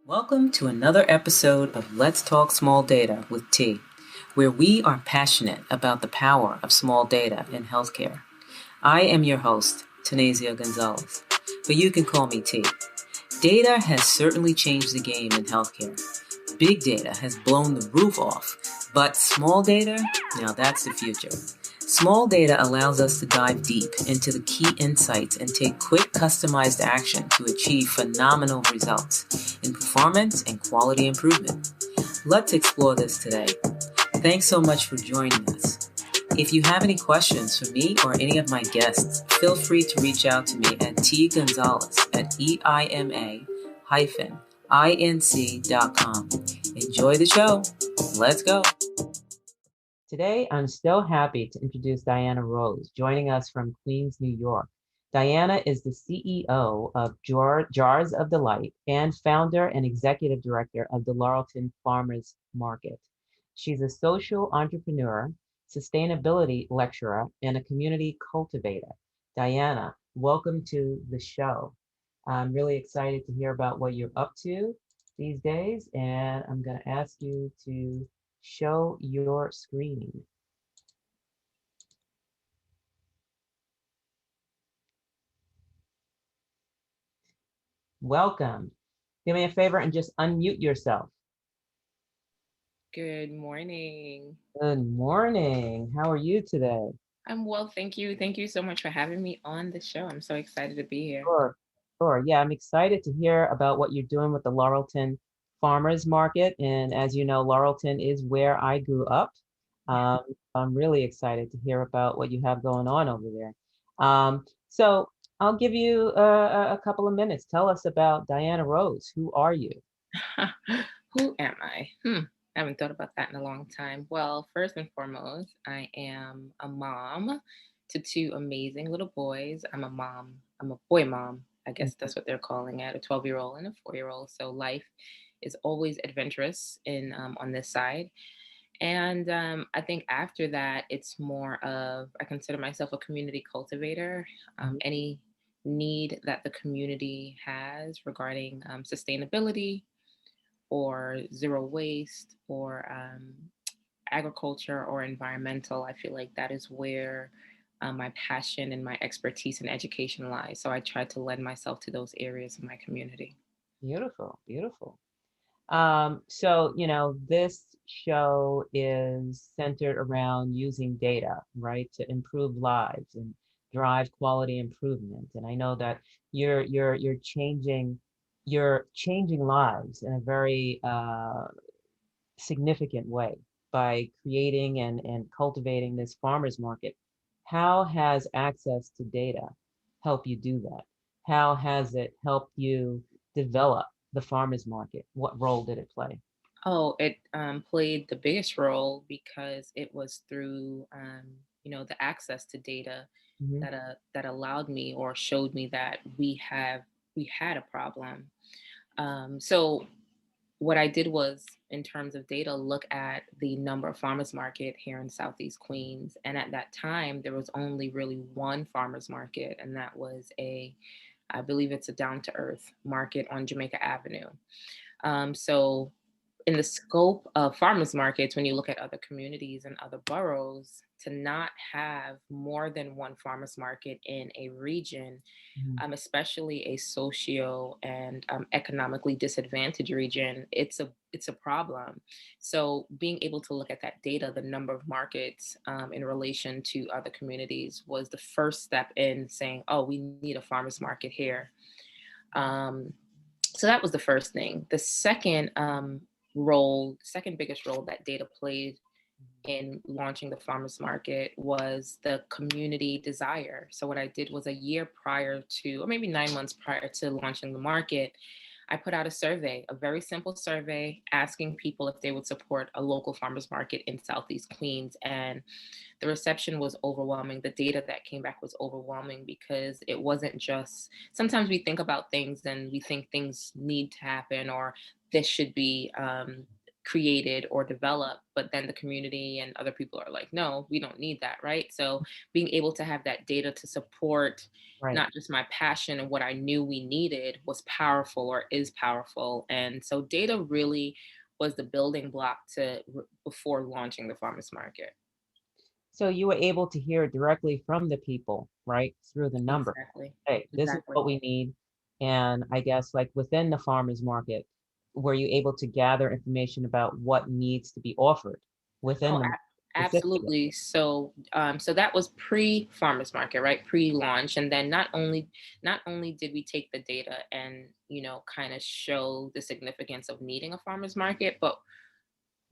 Welcome to another episode of Let's Talk Small Data with T, where we are passionate about the power of small data in healthcare. I am your host, Tanazia Gonzalez, but you can call me T. Data has certainly changed the game in healthcare. Big data has blown the roof off, but small data, now that's the future. Small data allows us to dive deep into the key insights and take quick, customized action to achieve phenomenal results in performance and quality improvement. Let's explore this today. Thanks so much for joining us. If you have any questions for me or any of my guests, feel free to reach out to me at tgonzalez@eima-inc.com. Enjoy the show. Let's go. Today, I'm so happy to introduce Dianna Rose, joining us from Queens, New York. Dianna is the CEO of Jars of Delight and founder and executive director of the Laurelton Farmers Market. She's a social entrepreneur, sustainability lecturer, and a community cultivator. Dianna, welcome to the show. I'm really excited to hear about what you're up to these days, and I'm going to ask you to show your screen. Welcome. Do me a favor and just unmute yourself. Good morning. Good morning. How are you today? I'm well, thank you. Thank you so much for having me on the show. I'm so excited to be here. Sure. Sure. Yeah, I'm excited to hear about what you're doing with the Laurelton Farmers Market. And as you know, Laurelton is where I grew up. Um, I'm really excited to hear about what you have going on over there. So I'll give you a couple of minutes. Tell us about Dianna Rose. Who are you? Who am I? I haven't thought about that in a long time. Well, first and foremost, I am a mom to two amazing little boys. I'm a mom. I'm a boy mom. I guess that's what they're calling it, a 12-year-old and a 4-year-old. So life is always adventurous in on this side. And I think after that, it's more of I consider myself a community cultivator. Any need that the community has regarding sustainability or zero waste or agriculture or environmental, I feel like that is where my passion and my expertise in education lies. So I try to lend myself to those areas in my community. Beautiful, beautiful. So, this show is centered around using data, right, to improve lives and drive quality improvement. And I know that you're changing lives in a very significant way by creating and cultivating this farmers market. How has access to data helped you do that? How has it helped you develop the farmers market? What role did it play? Oh, it played the biggest role because it was through the access to data Hmm. that allowed me or showed me that we had a problem. So what I did was, in terms of data, look at the number of farmers market here in Southeast Queens, and at that time there was only really one farmers market, and that was I believe it's a down to earth market on Jamaica Avenue. So in the scope of farmers markets, when you look at other communities and other boroughs, to not have more than one farmers market in a region, Hmm. especially a socio and economically disadvantaged region, it's a problem. So being able to look at that data, the number of markets in relation to other communities, was the first step in saying, "Oh, we need a farmers market here." Um, so that was the first thing. The second biggest role that data played in launching the farmers market was the community desire. So what I did was, a year prior to, or maybe 9 months prior to launching the market, I put out a survey, a very simple survey, asking people if they would support a local farmers market in Southeast Queens. And the reception was overwhelming. The data that came back was overwhelming, because it wasn't just, sometimes we think about things and we think things need to happen, or this should be created or developed, but then the community and other people are like, no, we don't need that, right? So being able to have that data to support Right. not just my passion and what I knew we needed was powerful or is powerful. And so data really was the building block before launching the farmers market. So you were able to hear directly from the people, right? Through the number. Exactly. Hey, this is Exactly. what we need. And I guess like within the farmers market, were you able to gather information about what needs to be offered within Oh, the market specifically? absolutely. So that was pre-farmers market, right? Pre-launch, and then not only did we take the data and kind of show the significance of needing a farmers market, but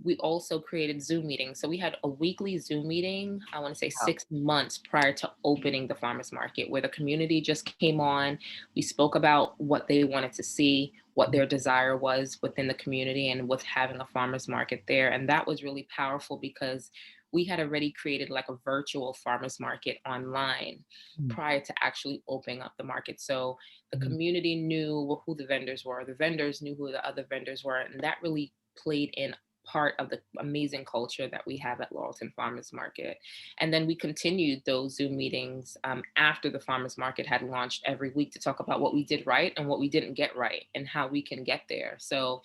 we also created Zoom meetings. So we had a weekly Zoom meeting, I want to say Wow. 6 months prior to opening the farmers market, where the community just came on. We spoke about what they wanted to see, what Mhm. their desire was within the community, and with having a farmers market there. And that was really powerful because we had already created like a virtual farmers market online Mhm. prior to actually opening up the market. So the Mhm. community knew who the vendors were, the vendors knew who the other vendors were, and that really played in part of the amazing culture that we have at Laurelton Farmers Market. And then we continued those Zoom meetings after the farmers market had launched every week to talk about what we did right and what we didn't get right and how we can get there. So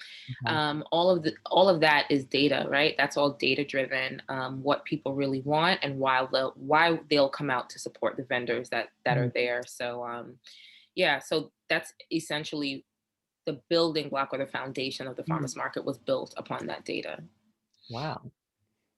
Okay. all of that is data, right? That's all data driven. What people really want and why they'll come out to support the vendors that Mhm. are there. So yeah, so that's essentially the building block or the foundation of the Mhm. farmers market was built upon that data. Wow.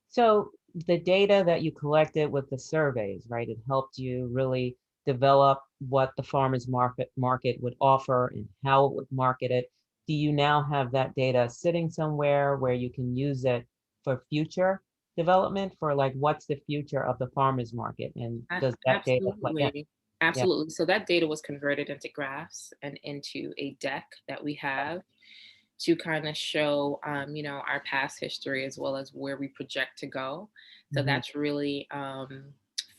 So the data that you collected with the surveys, right? It helped you really develop what the farmers market would offer and how it would market it. Do you now have that data sitting somewhere where you can use it for future development for like what's the future of the farmers market? And does that data like yeah, Absolutely. yeah. Absolutely. So that data was converted into graphs and into a deck that we have to kind of show, our past history as well as where we project to go. So Mhm. that's really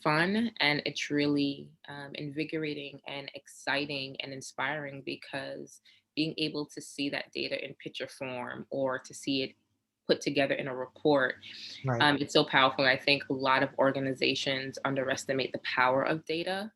fun, and it's really invigorating and exciting and inspiring because being able to see that data in picture form or to see it put together in a report, Right. it's so powerful. I think a lot of organizations underestimate the power of data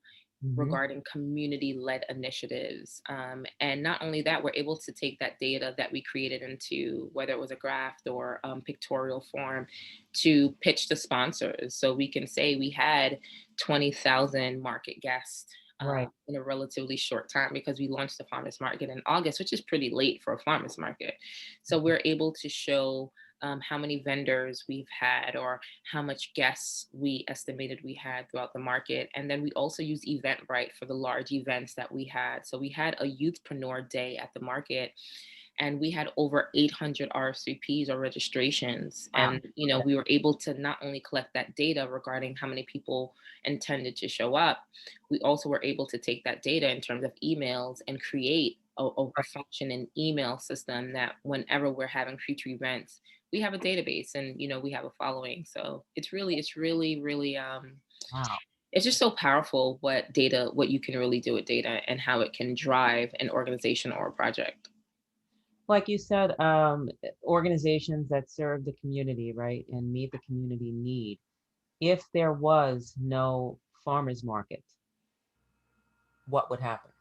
Mhm. regarding community-led initiatives. And not only that, we're able to take that data that we created into whether it was a graph or pictorial form to pitch to sponsors. So we can say we had 20,000 market guests Right. in a relatively short time because we launched the farmers market in August, which is pretty late for a farmers market. So we're able to show how many vendors we've had or how much guests we estimated we had throughout the market. And then we also use Eventbrite for the large events that we had. So we had a youthpreneur day at the market and we had over 800 RSVPs or registrations. Wow. And, Okay. we were able to not only collect that data regarding how many people intended to show up, we also were able to take that data in terms of emails and create a Right. function email system that whenever we're having future events, we have a database and we have a following. So it's really Wow. it's just so powerful what you can really do with data and how it can drive an organization or a project. Like you said, organizations that serve the community, right, and meet the community need. If there was no farmers market, what would happen?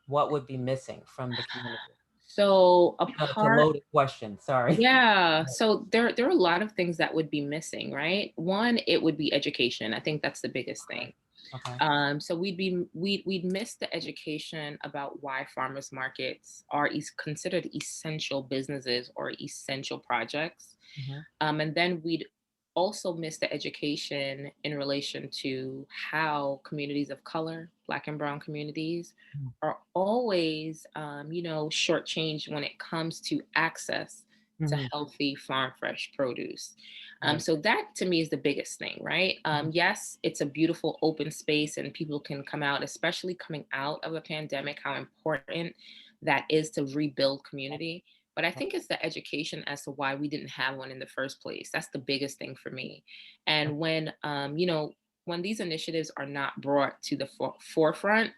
What would be missing from the community? So a I know it's a part loaded question. Sorry. Yeah, so there are a lot of things that would be missing, right? One, it would be education. I think that's the biggest Okay. thing. Okay. So we'd miss the education about why farmers markets are considered essential businesses or essential projects. Mhm. And then we'd also miss the education in relation to how communities of color, Black and Brown communities, Mm. are always, shortchanged when it comes to access to Mhm. healthy farm fresh produce. Right. So that to me is the biggest thing, right? Mhm. Yes, it's a beautiful open space and people can come out, especially coming out of a pandemic, how important that is to rebuild community. But I Right. think it's the education as to why we didn't have one in the first place. That's the biggest thing for me. Right. And when these initiatives are not brought to the forefront,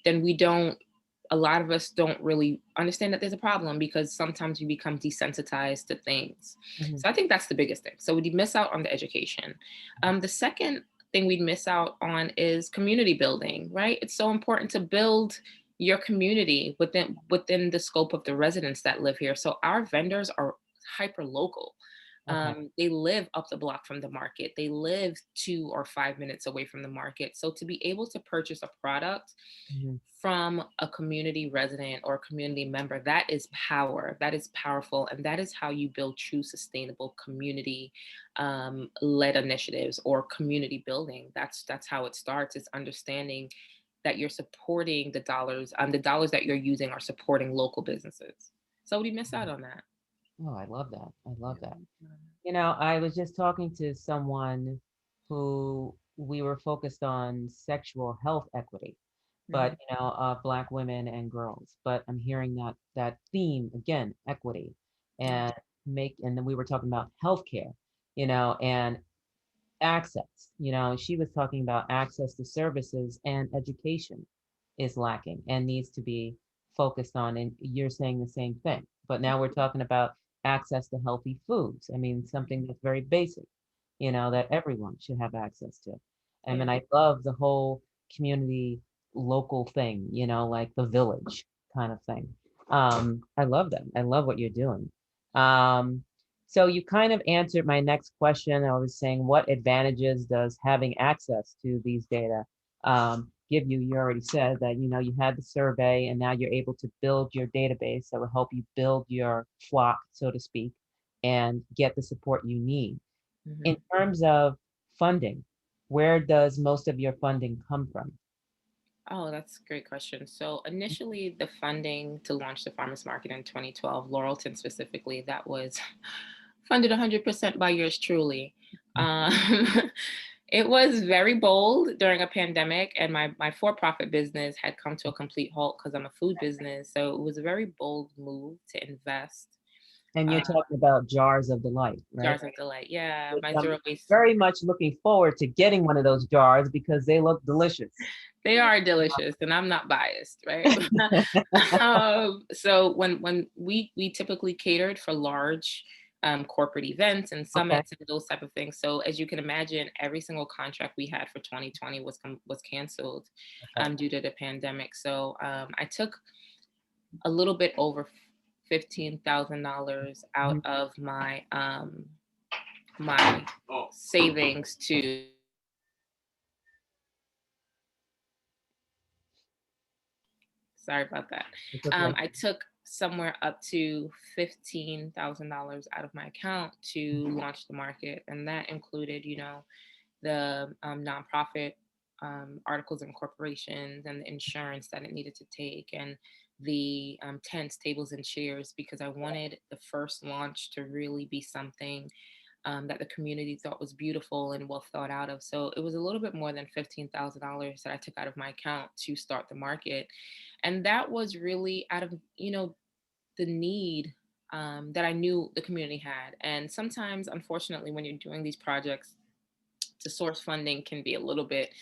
then we don't a lot of us don't really understand that there's a problem because sometimes we become desensitized to things. Mhm. So I think that's the biggest thing. So we'd miss out on the education. The second thing we'd miss out on is community building, right? It's so important to build your community within the scope of the residents that live here. So our vendors are hyper local. Okay. They live up the block from the market. They live 2 or 5 minutes away from the market. So to be able to purchase a product Mhm. from a community resident or community member, that is power. That is powerful, and that is how you build true sustainable community led initiatives or community building. That's how it starts. It's understanding that you're supporting the dollars that you're using are supporting local businesses. So we miss out on that. Oh, I love that. I love that. Yeah. I was just talking to someone who we were focused on sexual health equity, but Mhm. Black women and girls. But I'm hearing that theme again, equity, Yeah. and and then we were talking about healthcare, and access. She was talking about access to services and education is lacking and needs to be focused on. And you're saying the same thing. But now we're talking about access to healthy foods. I mean, something that's very basic, that everyone should have access to. I Yeah. mean, I love the whole community local thing, like the village kind of thing. I love that. I love what you're doing. Um, so you kind of answered my next question. I was saying, what advantages does having access to these data give you? You already said that, you had the survey and now you're able to build your database that will help you build your flock, so to speak, and get the support you need. In Mhm. terms of funding, where does most of your funding come from? Oh, that's a great question. So initially, the funding to launch the farmers market in 2012, Laurelton specifically, that was funded 100% by yours truly. Um, it was very bold during a pandemic, and my for-profit business had come to a complete halt because I'm a food business. So it was a very bold move to invest. And Uh, you're talking about jars of delight, right? Jars of Delight, yeah, Which my I'm zero waste. very much looking forward to getting one of those jars because they look delicious. They are delicious, and I'm not biased, right? So when we typically catered for large corporate events and Okay. summits and those type of things. So as you can imagine, every single contract we had for 2020 was canceled Okay. due to the pandemic. So I took a little bit over $15,000 out Mhm. of my savings to. Sorry about that. It's okay. I took somewhere up to $15,000 out of my account to launch the market, and that included, the nonprofit articles and corporations and the insurance that it needed to take, and the tents, tables, and chairs, because I wanted the first launch to really be something that the community thought was beautiful and well thought out of. So it was a little bit more than $15,000 that I took out of my account to start the market. And that was really out of, the need that I knew the community had. And sometimes, unfortunately, when you're doing these projects, to source funding can be a little bit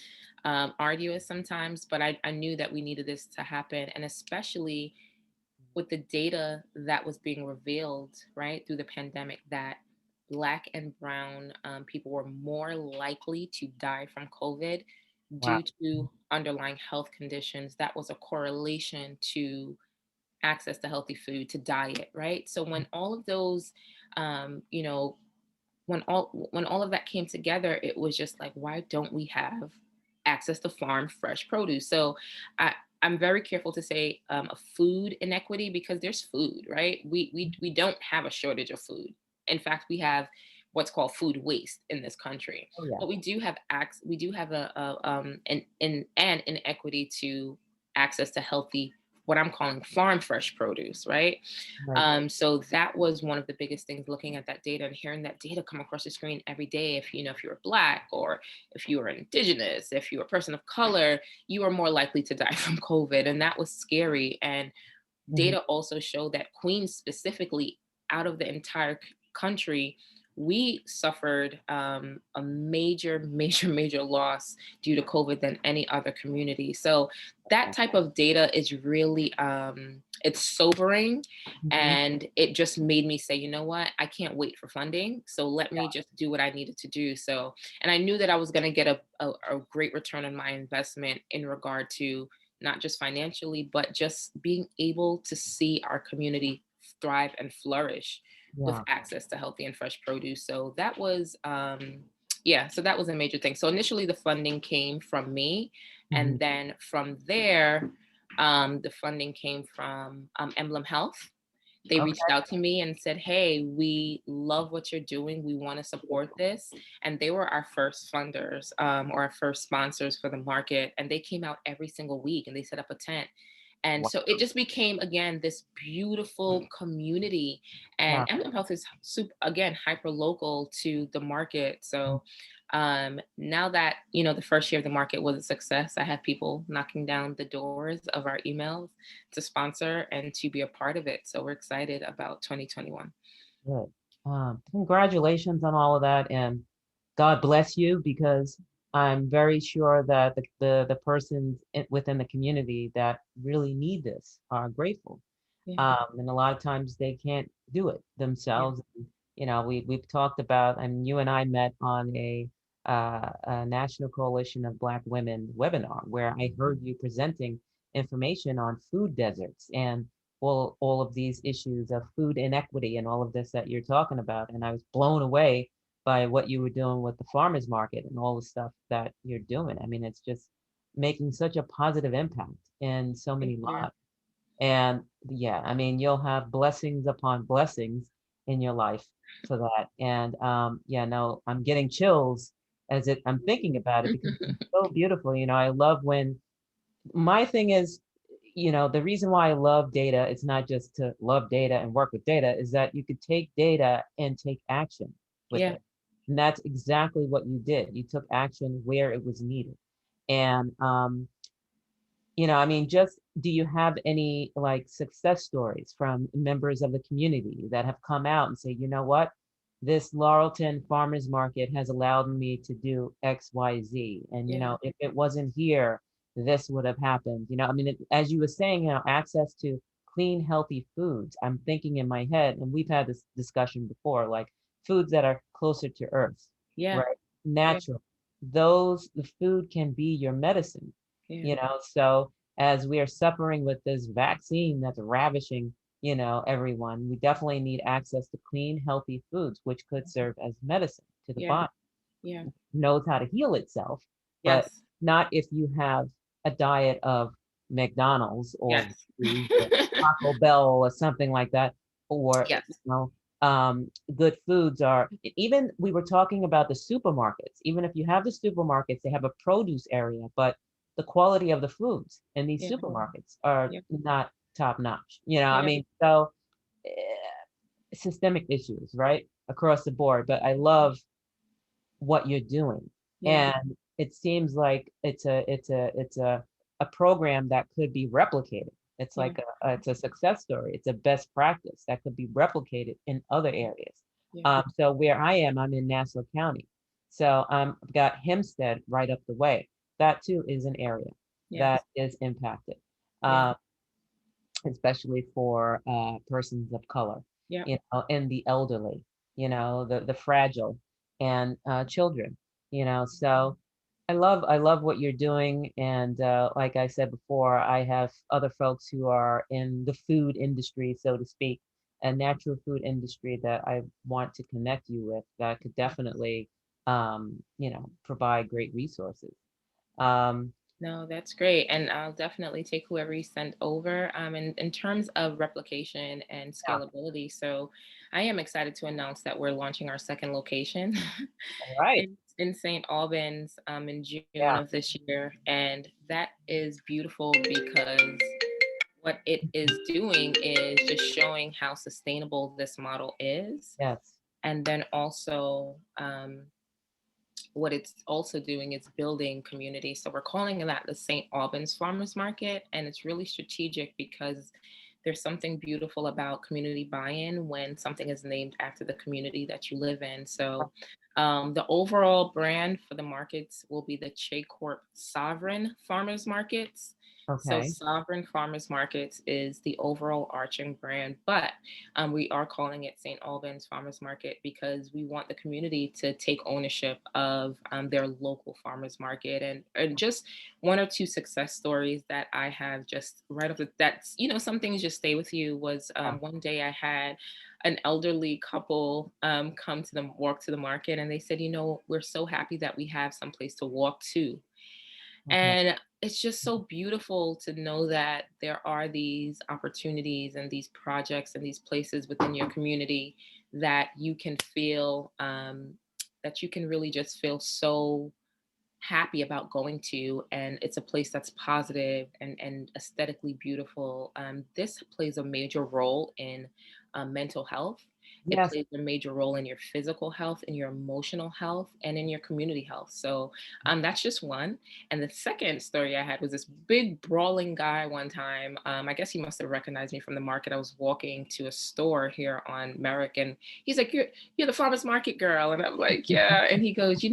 arduous sometimes, but I knew that we needed this to happen. And especially with the data that was being revealed, right, through the pandemic, that Black and Brown people were more likely to die from COVID Wow. due to underlying health conditions. That was a correlation to access to healthy food, to diet, right? So when all of those, you know, when all of that came together, it was just like, why don't we have access to farm fresh produce? So I, I'm very careful to say a food inequity, because there's food, right? We don't have a shortage of food. In fact, we have what's called food waste in this country. Oh, yeah. But we do have an inequity to access to healthy, what I'm calling farm fresh produce, right? Right. So that was one of the biggest things, looking at that data and hearing that data come across the screen every day. If you're Black, or if you were Indigenous, if you're a person of color, you are more likely to die from COVID. And that was scary. And Mhm. data also showed that Queens specifically, out of the entire country, we suffered a major, major, major loss due to COVID than any other community. So that type of data is really it's sobering, Mhm. and it just made me say, you know what, I can't wait for funding. So let me just do what I needed to do. So, and I knew that I was going to get a great return on my investment in regard to not just financially, but just being able to see our community thrive and flourish with Yeah. access to healthy and fresh produce. So that was, yeah, so that was a major thing. So initially, the funding came from me, Mhm. and then from there, the funding came from Emblem Health. They reached Okay. out to me and said, "Hey, we love what you're doing. We want to support this." And they were our first funders, or our first sponsors for the market. And they came out every single week and they set up a tent. And Wow. so it just became, again, this beautiful community. And Yeah. Emblem Health is super, again, hyper local to the market. Mhm. So now that, the first year of the market was a success, I have people knocking down the doors of our emails to sponsor and to be a part of it. So we're excited about 2021. Good. Congratulations on all of that, and God bless you because I'm very sure that the persons within the community that really need this are grateful. Yeah, And a lot of times they can't do it yeah, themselves. We've talked about, and you and I met on a National Coalition of Black Women webinar where I heard you presenting information on food deserts and all of these issues of food inequity and all of this that you're talking about. And I was blown away by what you were doing with the farmers market and all the stuff that you're doing. I mean, it's just making such a positive impact in so thank many you. lives. And yeah, I mean, you'll have blessings upon blessings in your life for that. And yeah, no, I'm getting chills I'm thinking about it because it's so beautiful. I love when my thing is, the reason why I love data, it's not just to love data and work with data, is that you could take data and take action with Yeah, it. And that's exactly what you did. You took action where it was needed. And I mean, just do you have any like success stories from members of the community that have come out and say, you know what, this Laurelton farmers market has allowed me to do X, Y, Z, and yeah, if it wasn't here, this would have happened. I mean, as you were saying, access to clean, healthy foods. I'm thinking in my head, and we've had this discussion before, like foods that are closer to earth, yeah, right? yeah, Natural. The food can be your medicine yeah, so as we are suffering with this vaccine that's ravishing, everyone, we definitely need access to clean, healthy foods, which could serve as medicine to the yeah, body. yeah. Knows how to heal itself, but Yes, not if you have a diet of McDonald's or yes, Wendy's or Taco Bell or something like that, or yes, good foods are even we were talking about the supermarkets. Even if you have the supermarkets, they have a produce area, but the quality of the foods in these yeah, supermarkets are yeah, not top notch. I yeah, mean, so eh, systemic issues, right, across the board. But I love what you're doing. yeah, And it seems like it's a program that could be replicated. It's yeah, like it's a success story. It's a best practice that could be replicated in other areas. yeah, So where I am, I'm in Nassau County. So I've got Hempstead right up the way. That too is an area that yes, is impacted. yeah, Um, especially for persons of color, yeah, and the elderly, the fragile, and children. So I love what you're doing, and like I said before, I have other folks who are in the food industry, so to speak, a natural food industry that I want to connect you with that could yeah. definitely, provide great resources. Um, No, that's great. And I'll definitely take whoever you send over. In terms of replication and yeah, scalability, so I am excited to announce that we're launching our second location all right, in St. Albans in June yeah, of this year. And that is beautiful because what it is doing is just showing how sustainable this model is. yes, And then also, what it's also doing is building community. So we're calling that the St. Albans Farmers Market. And it's really strategic because There's something beautiful about community buy-in when something is named after the community that you live in. So the overall brand for the markets will be the Che Corp Sovereign Farmers Markets. So Okay. Sovereign Farmers Markets is the overall arching brand, but we are calling it St. Albans Farmers Market because we want the community to take ownership of their local farmers market. And just one or two success stories that I have just right off the that's, some things just stay with you was Yeah. one day I had an elderly couple come to the walk to the market, and they said, we're so happy that we have some place to walk to. Okay. And it's just so beautiful to know that there are these opportunities and these projects and these places within your community that you can feel, that you can really just feel so happy about going to, and it's a place that's positive and aesthetically beautiful. This plays a major role in mental health. It Yes. plays a major role in your physical health, in your emotional health, and in your community health. So that's just one. And the second story I had was this big brawling guy one time. I guess he must have recognized me from the market. I was walking to a store here on Merrick, and he's like, "You're the farmers market girl," and I'm like, "Yeah." And he goes,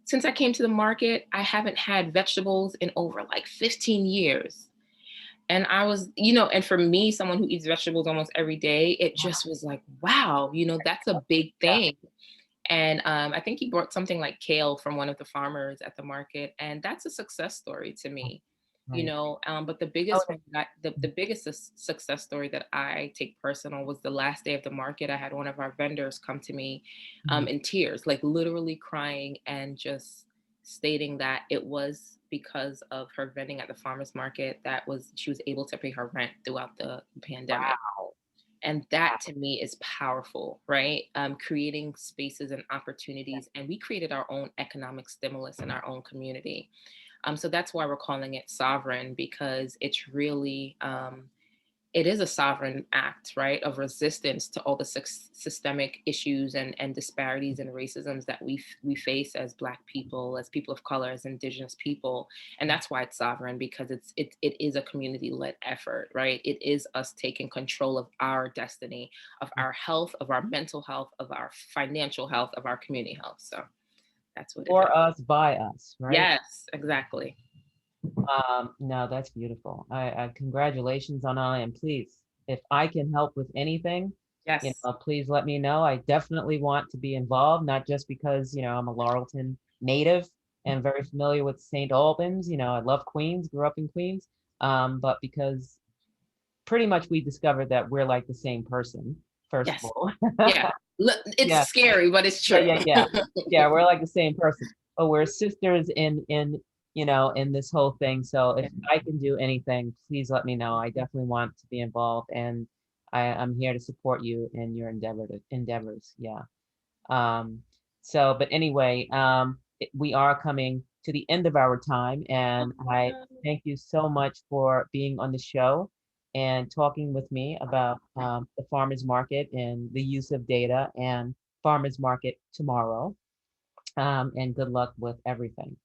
since I came to the market, I haven't had vegetables in over like 15 years. And I was, and for me, someone who eats vegetables almost every day, it just was like, wow, that's a big Yeah. thing. And I think he brought something like kale from one of the farmers at the market, and that's a success story to me. Right. But the Oh, biggest one, the biggest success story that I take personal was the last day of the market. I had one of our vendors come to me in tears, like literally crying and just stating that it was because of her vending at the farmers market that was she was able to pay her rent throughout the pandemic. wow. And that to me is powerful, right? Creating spaces and opportunities. And we created our own economic stimulus in our own community. So that's why we're calling it sovereign, because it's really, it is a sovereign act, right, of resistance to all the systemic issues and disparities and racisms that we face as Black people, as people of color, as Indigenous people. And that's why it's sovereign, because it is a community-led effort, right? It is us taking control of our destiny, of our health, of our mental health, of our financial health, of our community health. So that's what it is. For us, by us, right? Yes, exactly. No, that's beautiful. Congratulations on all, and please, if I can help with anything, Yes. please let me know. I definitely want to be involved, not just because, I'm a Laurelton native and very familiar with St. Albans. I love Queens, grew up in Queens, but because pretty much we discovered that we're like the same person, first of Yes. all. Yeah. It's Yeah, scary, but it's yeah, true. yeah, yeah. Yeah, we're like the same person. But we're sisters in this whole thing. So if I can do anything, please let me know. I definitely want to be involved, and I'm here to support you in your endeavors. Yeah. Um, but anyway, we are coming to the end of our time, and I thank you so much for being on the show and talking with me about the farmers market and the use of data and farmers market tomorrow. And good luck with everything.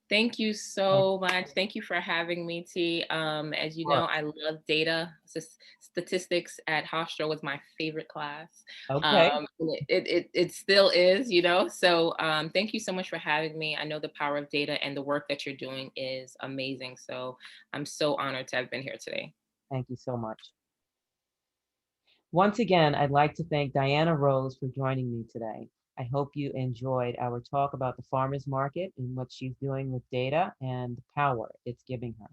Thank you Of so much. Thank you for having me, T. As you know, course. I love data. Statistics at Hofstra was my favorite class. Okay. It still is, So thank you so much for having me. I know the power of data and the work that you're doing is amazing. So I'm so honored to have been here today. Thank you so much. Once again, I'd like to thank Dianna Rose for joining me today. I hope you enjoyed our talk about the farmers market and what she's doing with data and the power it's giving her.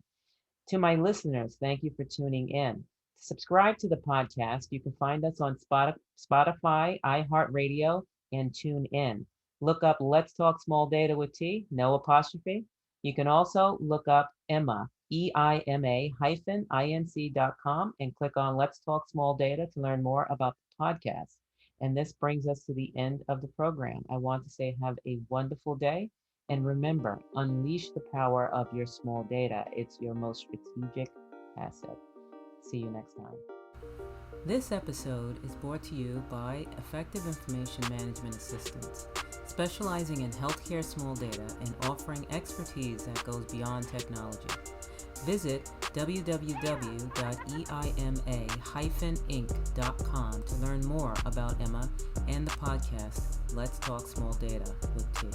To my listeners, thank you for tuning in. To subscribe to the podcast, you can find us on Spotify, iHeartRadio, and TuneIn. Look up Let's Talk Small Data with T, no apostrophe. You can also look up Emma, EIMA hyphen INC.com, and click on Let's Talk Small Data to learn more about the podcast. And this brings us to the end of the program. I want to say have a wonderful day. And remember, unleash the power of your small data. It's your most strategic asset. See you next time. This episode is brought to you by Effective Information Management Assistance, specializing in healthcare small data and offering expertise that goes beyond technology. Visit www.eima-inc.com to learn more about Emma and the podcast Let's Talk Small Data with T.